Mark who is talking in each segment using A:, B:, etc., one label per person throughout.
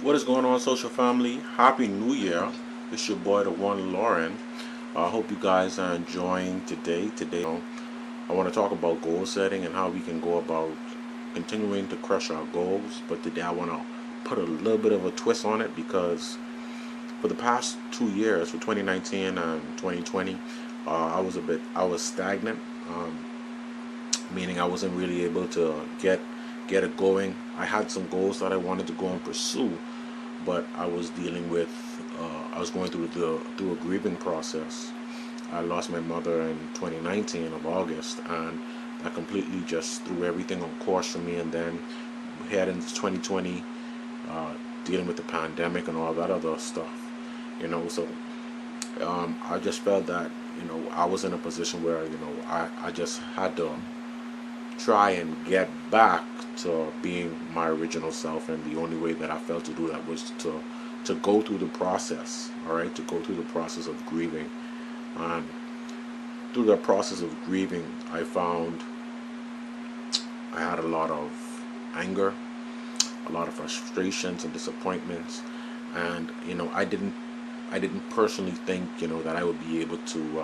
A: What is going on, social family? Happy New Year. It's your boy, the one Lauren. I hope you guys are enjoying today. I want to talk about goal setting and how we can go about continuing to crush our goals. But today, I want to put a little bit of a twist on it because for the past 2 years, for 2019 and 2020, I was stagnant, meaning I wasn't really able to get it going. I had some goals that I wanted to go and pursue, but I was dealing with I was going through a grieving process. I lost my mother in 2019 of August, and that completely just threw everything on course for me. And then we head into 2020, dealing with the pandemic and all that other stuff. So I just felt that I was in a position where I just had to try and get back to being my original self, and the only way that I felt to do that was to go through the process. All right, to go through the process of grieving, and through that process of grieving, I found I had a lot of anger, a lot of frustrations and disappointments, and I didn't personally think that I would be able to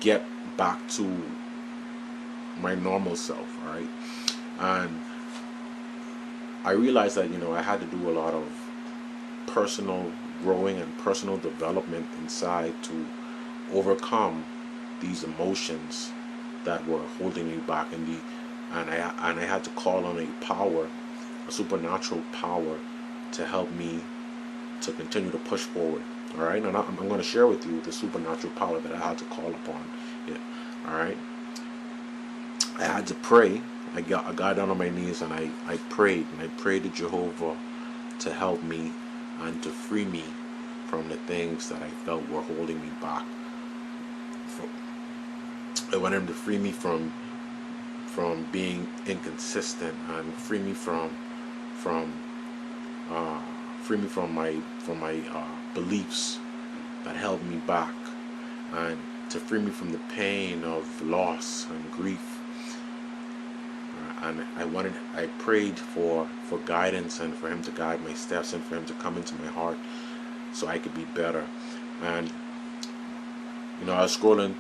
A: get back to my normal self. All right, and I realized that I had to do a lot of personal growing and personal development inside to overcome these emotions that were holding me back, and I had to call on a supernatural power, to help me to continue to push forward. All right, and I'm going to share with you the supernatural power that I had to call upon. Yeah. All right, I had to pray. I got down on my knees and I prayed, and I prayed to Jehovah to help me and to free me from the things that I felt were holding me back. I wanted him to free me from being inconsistent, and from free me from my beliefs that held me back, and to free me from the pain of loss and grief. And I prayed for guidance, and for him to guide my steps, and for him to come into my heart so I could be better. And I was scrolling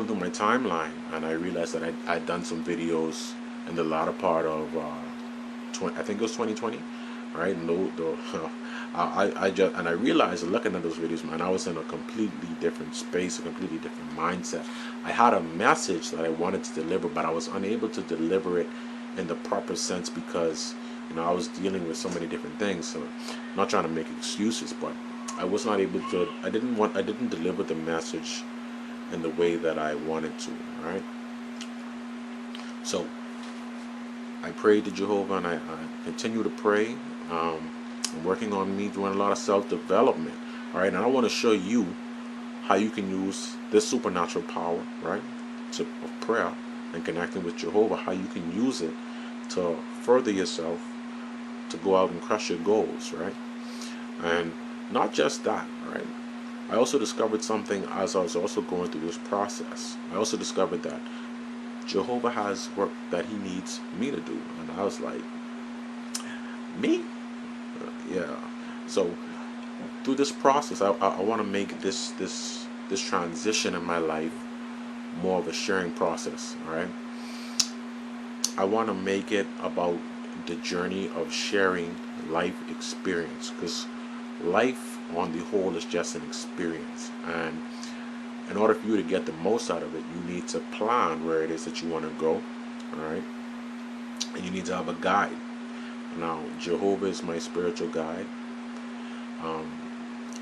A: through my timeline, and I realized that I'd done some videos in the latter part of I think it was 2020, right? I realized, looking at those videos, man, I was in a completely different space, a completely different mindset. I had a message that I wanted to deliver, but I was unable to deliver it in the proper sense because I was dealing with so many different things. So I'm not trying to make excuses, but I was not able to. I didn't deliver the message in the way that I wanted to. All right. So I prayed to Jehovah, and I continue to pray. I'm working on me, doing a lot of self-development. All right, and I want to show you how you can use this supernatural power, right, of prayer and connecting with Jehovah. How you can use it to further yourself, to go out and crush your goals, right? And not just that, right? I also discovered something as I was also going through this process. I also discovered that Jehovah has work that he needs me to do. And I was like, me? Yeah. So through this process, I want to make this transition in my life more of a sharing process. All right. I want to make it about the journey of sharing life experience, because life on the whole is just an experience, and in order for you to get the most out of it, you need to plan where it is that you want to go. All right, and you need to have a guide. Now, Jehovah is my spiritual guide. um,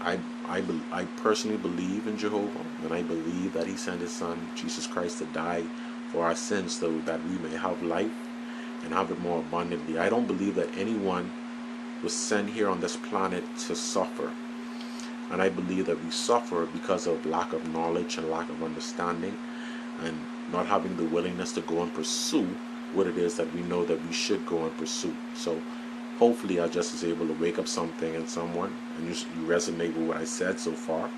A: I personally believe in Jehovah, and I believe that he sent his son Jesus Christ to die for our sins, so that we may have life and have it more abundantly. I don't believe that anyone was sent here on this planet to suffer. And I believe that we suffer because of lack of knowledge and lack of understanding, and not having the willingness to go and pursue what it is that we know that we should go and pursue. So hopefully I just was able to wake up something in someone, and you resonate with what I said so far.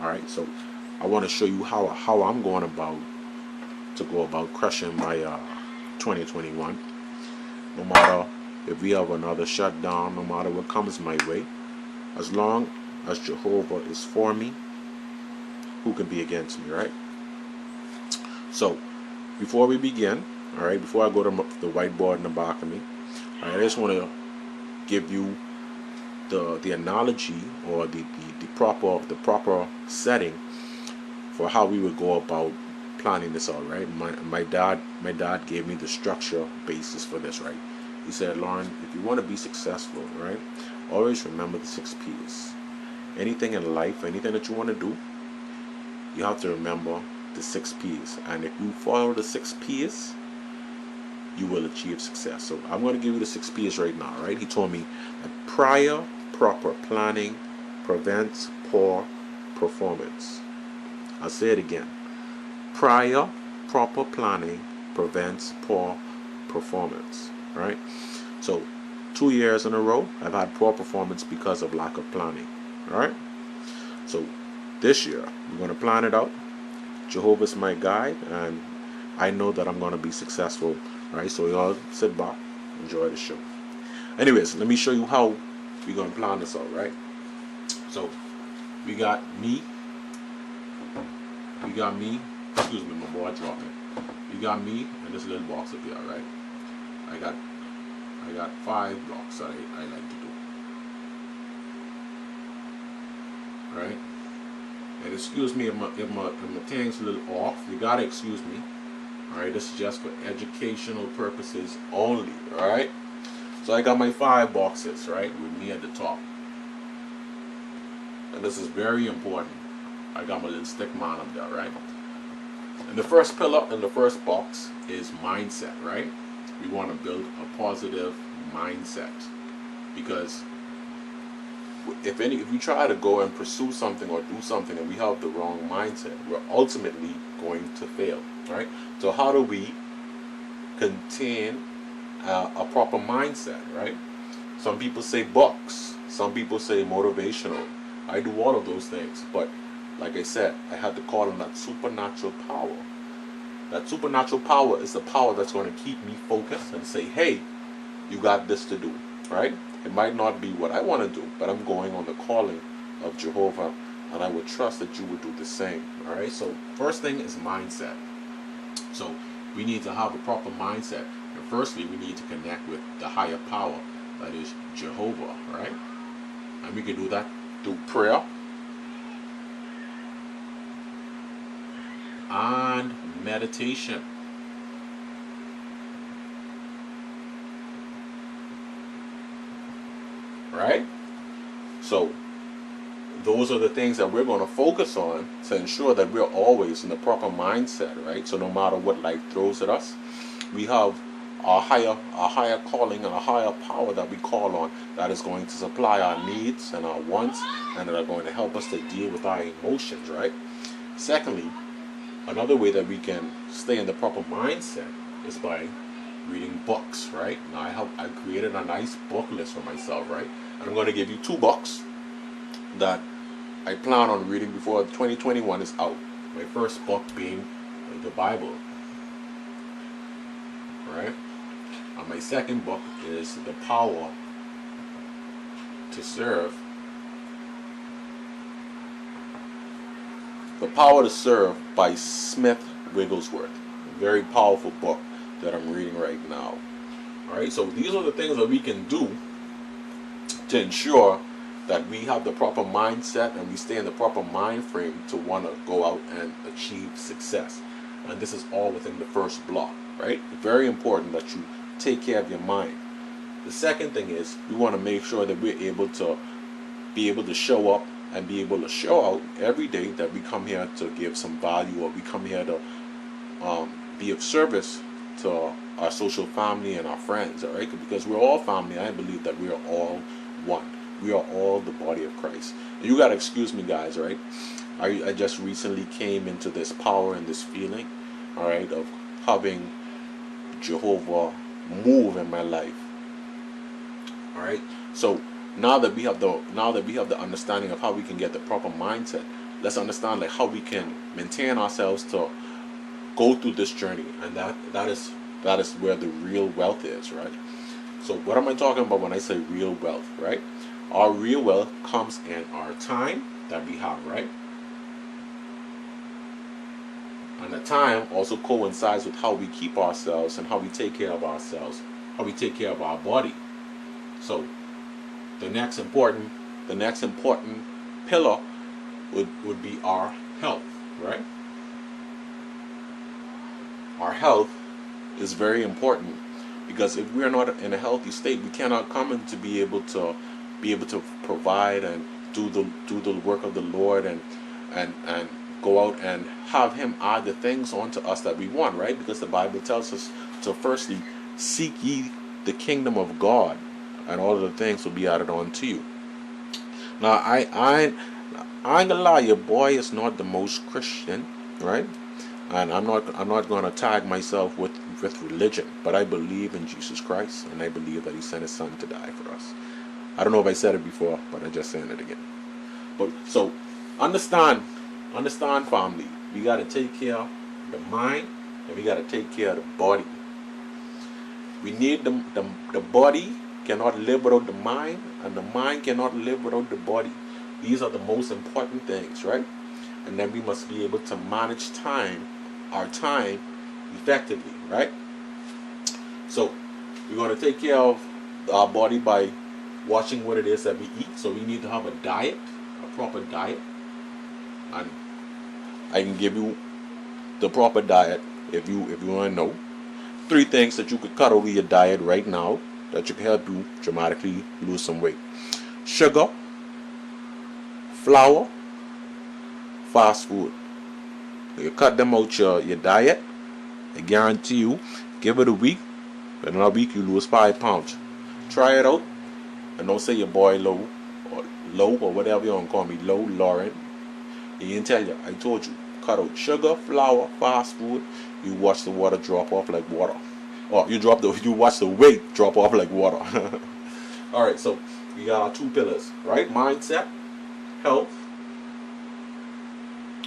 A: All right, so I want to show you how I'm going about to go about crushing my 2021. No matter if we have another shutdown, no matter what comes my way, as long as Jehovah is for me, who can be against me, right? So, before we begin, all right, before I go to the whiteboard in the back of me, all right, I just want to give you the analogy or the proper setting for how we would go about planning this out, right? My dad gave me the structure basis for this, right? He said, Lauren, if you want to be successful, right, always remember the 6 P's. Anything in life, anything that you want to do, you have to remember the 6 P's. And if you follow the 6 P's, you will achieve success. So I'm going to give you the 6 P's right now, right? He told me that prior proper planning prevents poor performance. I'll say it again. Prior proper planning prevents poor performance, right? So 2 years in a row, I've had poor performance because of lack of planning, all right? So this year, we're going to plan it out. Jehovah's my guide, and I know that I'm going to be successful, right? So y'all sit back, enjoy the show. Anyways, let me show you how we're going to plan this out, right? So we got me, excuse me, my boy dropping. You got me in this little box up here, right? I got 5 blocks that I like to do. Right? And excuse me if my thing's a little off. You gotta excuse me. Alright, this is just for educational purposes only. Alright? So I got my 5 boxes, right? With me at the top. And this is very important. I got my little stick man up there, right? And the first pillar in the first box is mindset, right? We want to build a positive mindset, because if we try to go and pursue something or do something and we have the wrong mindset, we're ultimately going to fail, right? So how do we contain a proper mindset, right? Some people say books, some people say motivational. I do all of those things, but like I said, I had to call on that supernatural power. That supernatural power is the power that's going to keep me focused and say, hey, you got this to do, right? It might not be what I want to do, but I'm going on the calling of Jehovah, and I would trust that you would do the same, all right? So first thing is mindset. So we need to have a proper mindset. And firstly, we need to connect with the higher power, that is Jehovah, right? And we can do that through prayer and meditation. Right? So those are the things that we're going to focus on to ensure that we're always in the proper mindset, right? So no matter what life throws at us, we have a higher calling and a higher power that we call on, that is going to supply our needs and our wants, and that are going to help us to deal with our emotions, right? Secondly, another way that we can stay in the proper mindset is by reading books, right? Now I created a nice book list for myself, right? And I'm going to give you 2 books that I plan on reading before 2021 is out. My first book being the Bible, right? And my second book is The Power to Serve. The Power to Serve by Smith Wigglesworth. A very powerful book that I'm reading right now. Alright, so these are the things that we can do to ensure that we have the proper mindset and we stay in the proper mind frame to want to go out and achieve success. And this is all within the first block, right? Very important that you take care of your mind. The second thing is we want to make sure that we're able to show up and be able to show out every day, that we come here to give some value, or we come here to be of service to our social family and our friends, all right? Because we're all family. I believe that we are all one. We are all the body of Christ. And you gotta excuse me, guys, right? I just recently came into this power and this feeling, all right, of having Jehovah move in my life. All right. So now that we have the understanding of how we can get the proper mindset, let's understand like how we can maintain ourselves to go through this journey, and that is where the real wealth is, right? So what am I talking about when I say real wealth, right? Our real wealth comes in our time that we have, right? And the time also coincides with how we keep ourselves and how we take care of ourselves, how we take care of our body. So the next important pillar would be our health, right? Our health is very important, because if we are not in a healthy state, we cannot come in to be able to provide and do the work of the Lord, and go out and have Him add the things onto us that we want, right? Because the Bible tells us to firstly seek ye the kingdom of God, and all of the things will be added on to you. Now I ain't gonna lie, your boy is not the most Christian, right? And I'm not going to tag myself with religion, but I believe in Jesus Christ, and I believe that He sent His Son to die for us. I don't know if I said it before, but I'm just saying it again. But so understand, family. We got to take care of the mind, and we got to take care of the body. We need the body cannot live without the mind, and the mind cannot live without the body. These are the most important things, right? And then we must be able to manage our time effectively, right? So we're going to take care of our body by watching what it is that we eat. So we need to have a diet, a proper diet. And I can give you the proper diet if you want to know. 3 things that you could cut over your diet right now that you can help you dramatically lose some weight: sugar, flour, fast food. You cut them out your diet, I guarantee you, give it a week, and in a week you lose 5 pounds. Try it out, and don't say your boy low, or whatever you want to call me, low, Lauren. He didn't tell you, I told you, cut out sugar, flour, fast food, you watch the water drop off like water. Or you watch the weight drop off like water. Alright, so we got our 2 pillars, right? Mindset, health.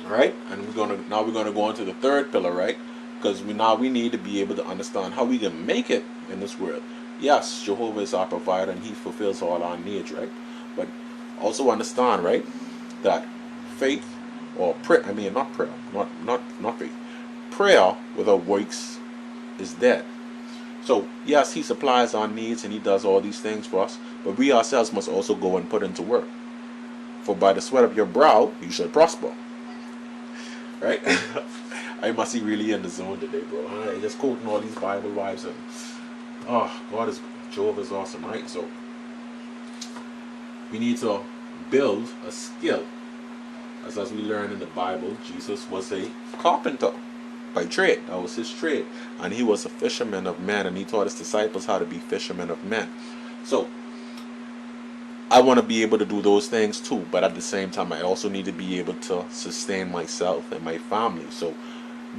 A: Right, and we're gonna go into the 3rd pillar, right? Because we need to be able to understand how we can make it in this world. Yes, Jehovah is our provider, and He fulfills all our needs, right? But also understand, right, that faith or prayer, not faith, prayer without works is dead. So yes, He supplies our needs and He does all these things for us, but we ourselves must also go and put into work. For by the sweat of your brow you shall prosper. Right? I must be really in the zone today, bro. I just quoting all these Bible vibes, and Jehovah is awesome, right? So we need to build a skill. As we learn in the Bible, Jesus was a carpenter by trade. That was His trade. And He was a fisherman of men, and He taught His disciples how to be fishermen of men. So I want to be able to do those things too, but at the same time I also need to be able to sustain myself and my family. So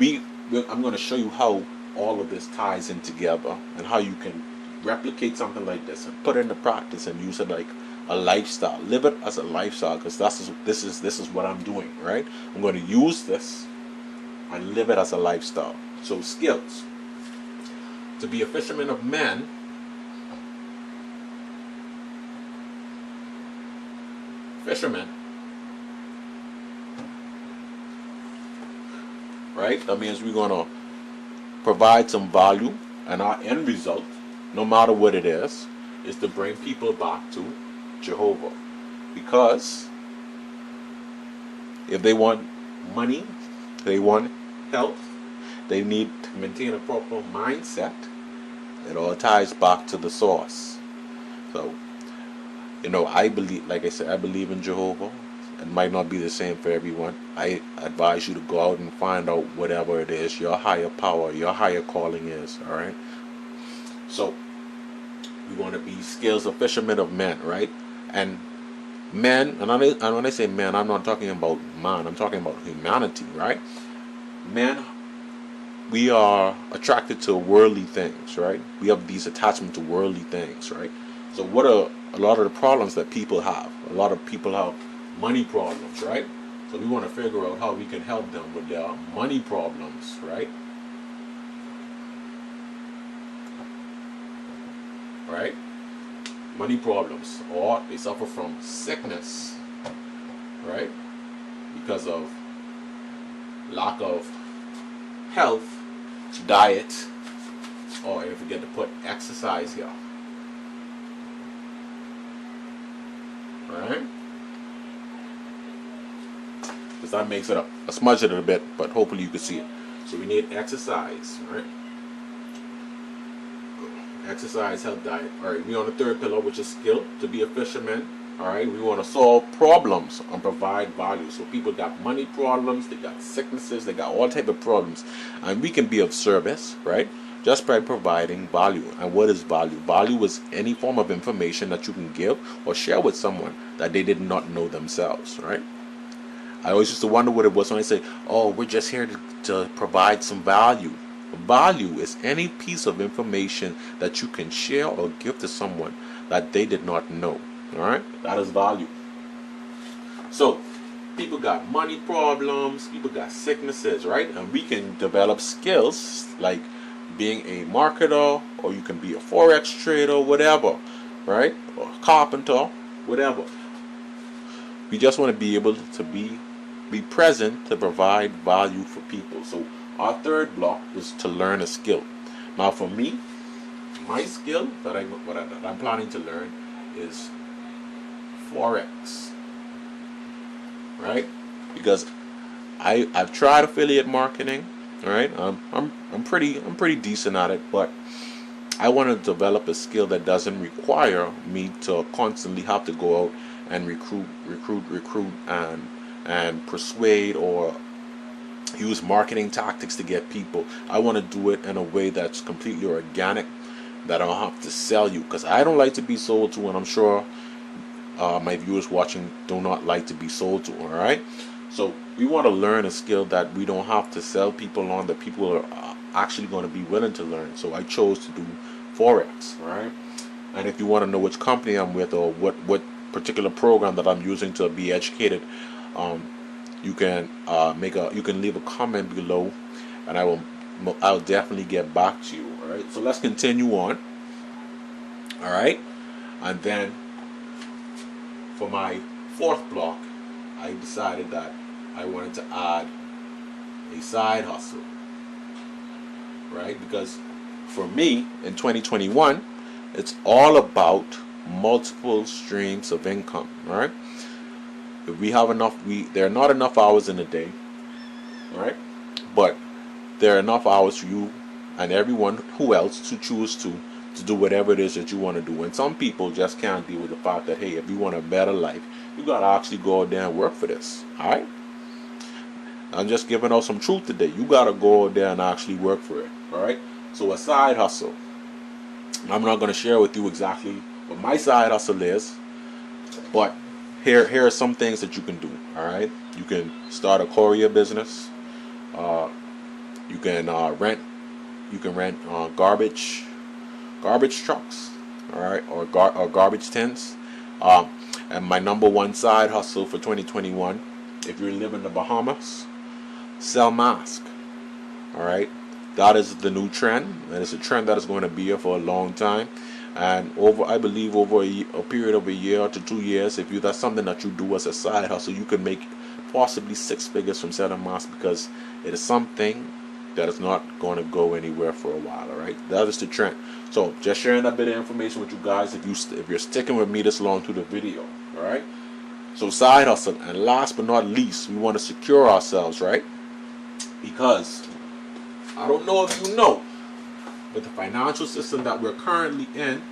A: I'm going to show you how all of this ties in together, and how you can replicate something like this and put it into practice and use it like a lifestyle. Live it as a lifestyle, because this is what I'm doing, right? I'm going to use this and live it as a lifestyle. So skills. To be a fisherman of men, right? That means we're going to provide some value, and our end result, no matter what it is to bring people back to Jehovah. Because if they want money, they want health, they need to maintain a proper mindset. It all ties back to the source. So I believe, like I said, I believe in Jehovah. It might not be the same for everyone. I advise you to go out and find out whatever it is your higher power, your higher calling is. All right. So we want to be skills of fishermen of men, right? And men, and when I say men, I'm not talking about man. I'm talking about humanity, right? Men, we are attracted to worldly things, right? We have these attachments to worldly things, right? So what are a lot of the problems that people have? A lot of people have money problems, right? So we want to figure out how we can help them with their money problems, right? right? Money problems, or they suffer from sickness, right? Because of lack of health, diet, or if we forget to put exercise here, right? Because that makes it up. I smudged it a bit, but hopefully you can see it. So we need exercise, right? Exercise, health, diet. All right, we on the third pillar, which is skill, to be a fisherman. All right, we want to solve problems and provide value. So people got money problems, they got sicknesses, they got all type of problems, and we can be of service, right? Just by providing value. And what is value? Value is any form of information that you can give or share with someone that they did not know themselves, right? I always used to wonder what it was when I say, "Oh, we're just here to provide some value." Value is any piece of information that you can share or give to someone that they did not know. All right, that is value. So, people got money problems, people got sicknesses, right? And we can develop skills like being a marketer, or you can be a forex trader, whatever, right? Or a carpenter, whatever. We just want to be able to be present to provide value for people. So our third block is to learn a skill. Now for me, my skill that I'm planning to learn is Forex. Right? Because I've tried affiliate marketing, right? I'm pretty decent at it, but I want to develop a skill that doesn't require me to constantly have to go out and recruit and persuade or use marketing tactics to get people. I want to do it in a way that's completely organic, that I don't have to sell you, because I don't like to be sold to, and I'm sure my viewers watching do not like to be sold to. All right, so we want to learn a skill that we don't have to sell people on, that people are actually going to be willing to learn. So I chose to do Forex, right? And if you want to know which company I'm with, or what particular program that I'm using to be educated, you can leave a comment below, and I'll definitely get back to you. All right, so let's continue on. All right, and then for my fourth block, I decided that I wanted to add a side hustle, right? Because for me in 2021, it's all about multiple streams of income. All right, if we have enough, there are not enough hours in a day, all right, but there are enough hours for you and everyone who else to choose to do whatever it is that you want to do. And some people just can't deal with the fact that, hey, if you want a better life, you gotta actually go out there and work for this. All right, I'm just giving out some truth today. You gotta go out there and actually work for it. All right, so a side hustle, I'm not going to share with you exactly what my side hustle is, but here are some things that you can do. All right, you can start a courier business. You can rent garbage trucks. All right, or garbage tents. And my number one side hustle for 2021, if you live in the Bahamas, sell masks. All right, that is the new trend, and it's a trend that is going to be here for a long time. And I believe over a period of a year to 2 years, if that's something that you do as a side hustle, you can make possibly 6 figures from selling masks, because it is something that is not going to go anywhere for a while. All right, that is the trend. So just sharing that bit of information with you guys, if you're sticking with me this long through the video. All right, so side hustle. And last but not least, we want to secure ourselves, right? Because I don't know if you know, but the financial system that we're currently in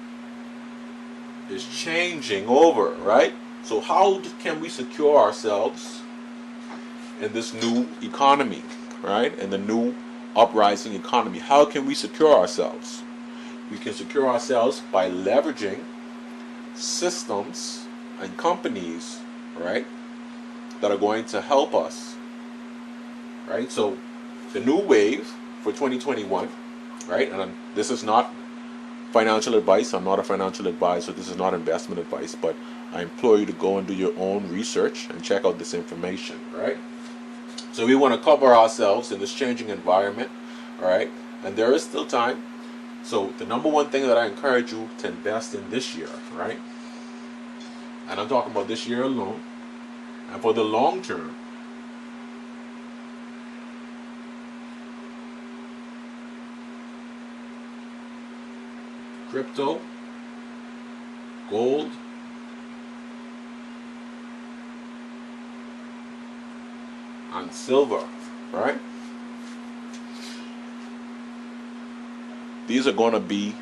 A: is changing over, right? So how can we secure ourselves in this new economy, right? In the new uprising economy, how can we secure ourselves? We can secure ourselves by leveraging systems and companies, right, that are going to help us, right? So the new wave for 2021, right? And this is not financial advice. I'm not a financial advisor. This is not investment advice, but I implore you to go and do your own research and check out this information, right? So we want to cover ourselves in this changing environment, all right? And there is still time. So the number one thing that I encourage you to invest in this year, right? And I'm talking about this year alone, and for the long term, crypto, gold, and silver, right? These are going to be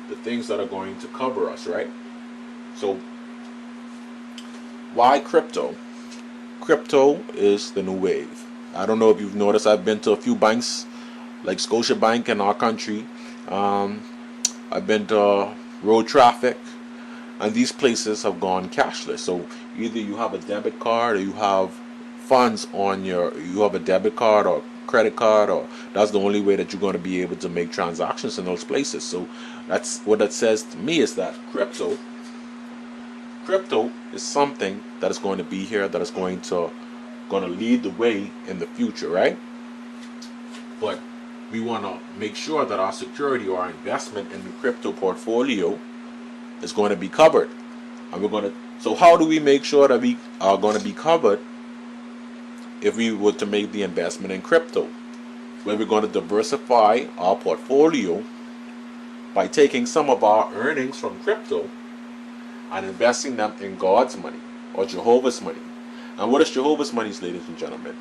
A: the things that are going to cover us, right? So, why crypto? Crypto is the new wave. I don't know if you've noticed, I've been to a few banks, like Scotiabank in our country. I've been to Road Traffic, and these places have gone cashless. So either you have a debit card, or you have funds on you have a debit card or credit card, or that's the only way that you're going to be able to make transactions in those places. So that's what that says to me, is that crypto is something that is going to be here, that is going to lead the way in the future, right? But we want to make sure that our security or our investment in the crypto portfolio is going to be covered. And so how do we make sure that we are going to be covered if we were to make the investment in crypto? Well, we're going to diversify our portfolio by taking some of our earnings from crypto and investing them in God's money, or Jehovah's money. And what is Jehovah's money, ladies and gentlemen?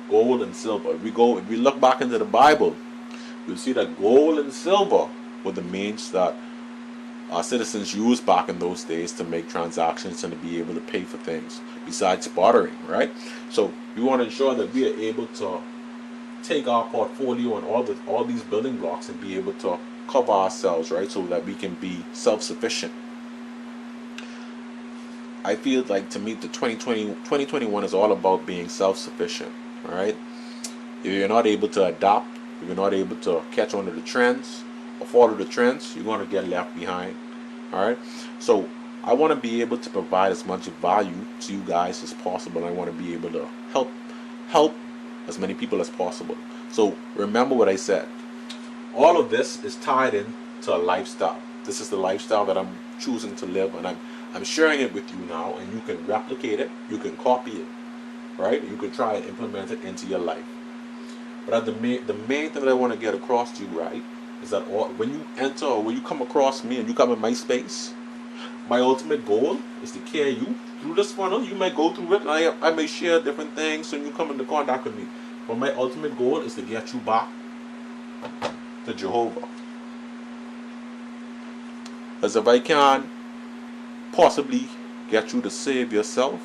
A: Gold and silver. If we look back into the Bible, you'll see that gold and silver were the means that our citizens used back in those days to make transactions and to be able to pay for things besides bartering, right? So we want to ensure that we are able to take our portfolio and all these building blocks and be able to cover ourselves, right, so that we can be self-sufficient. I feel like, to me, the 2021 is all about being self-sufficient, all right? If you're not able to adapt, if you're not able to catch on to the trends or follow the trends, you're going to get left behind, all right? So I want to be able to provide as much value to you guys as possible. I want to be able to help as many people as possible. So remember what I said. All of this is tied in to a lifestyle. This is the lifestyle that I'm choosing to live, and I'm sharing it with you now, and you can replicate it, you can copy it, right? You can try and implement it into your life. But the main thing that I want to get across to you, right, is that when you enter, or when you come across me and you come in my space, my ultimate goal is to carry you through this funnel. You might go through it, and I may share different things when you come into contact with me. But my ultimate goal is to get you back to Jehovah. As if I can possibly get you to save yourself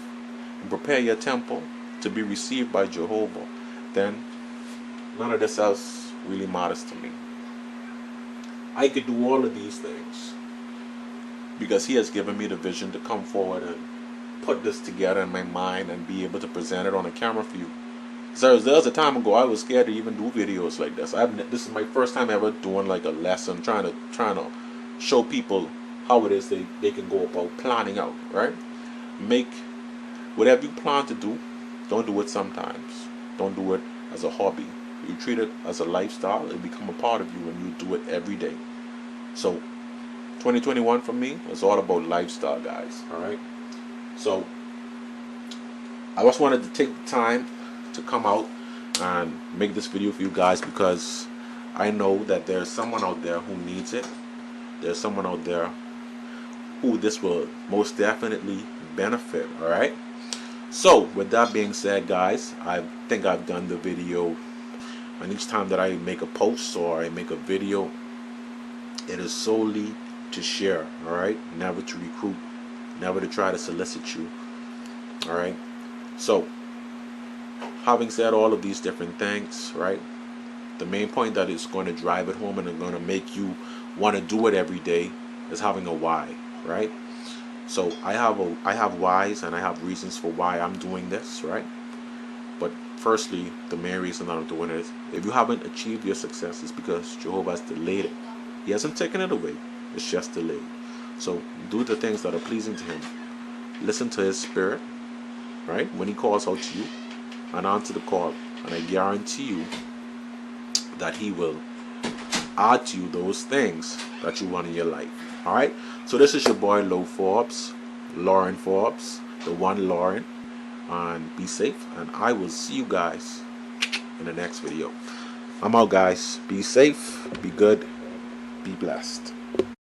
A: and prepare your temple to be received by Jehovah, then none of this else really matters to me. I could do all of these things because He has given me the vision to come forward and put this together in my mind and be able to present it on a camera for you. So there was a time ago I was scared to even do videos like this. This is my first time ever doing like a lesson, trying to show people how it is they can go about planning out, right? Make whatever you plan to do, don't do it sometimes. Don't do it as a hobby. You treat it as a lifestyle, it'll become a part of you, and you do it every day. So 2021 for me is all about lifestyle, guys, alright? So I just wanted to take the time to come out and make this video for you guys, because I know that there's someone out there who needs it. There's someone out there who this will most definitely benefit, alright? So with that being said, guys, I think I've done the video. And each time that I make a post or I make a video, it is solely to share, alright? Never to recruit, never to try to solicit you, alright? So having said all of these different things, right, the main point that is going to drive it home and is going to make you want to do it every day is having a why, right? So I have whys and I have reasons for why I'm doing this, right? But firstly, the main reason that I'm doing it is, if you haven't achieved your success, it's because Jehovah has delayed it. He hasn't taken it away, it's just delayed. So do the things that are pleasing to Him. Listen to His Spirit, right, when He calls out to you, and answer the call. And I guarantee you that He will add to you those things that you want in your life. All right. So this is your boy Lauren Forbes, the one Lauren, and be safe. And I will see you guys in the next video. I'm out, guys. Be safe, be good, be blessed.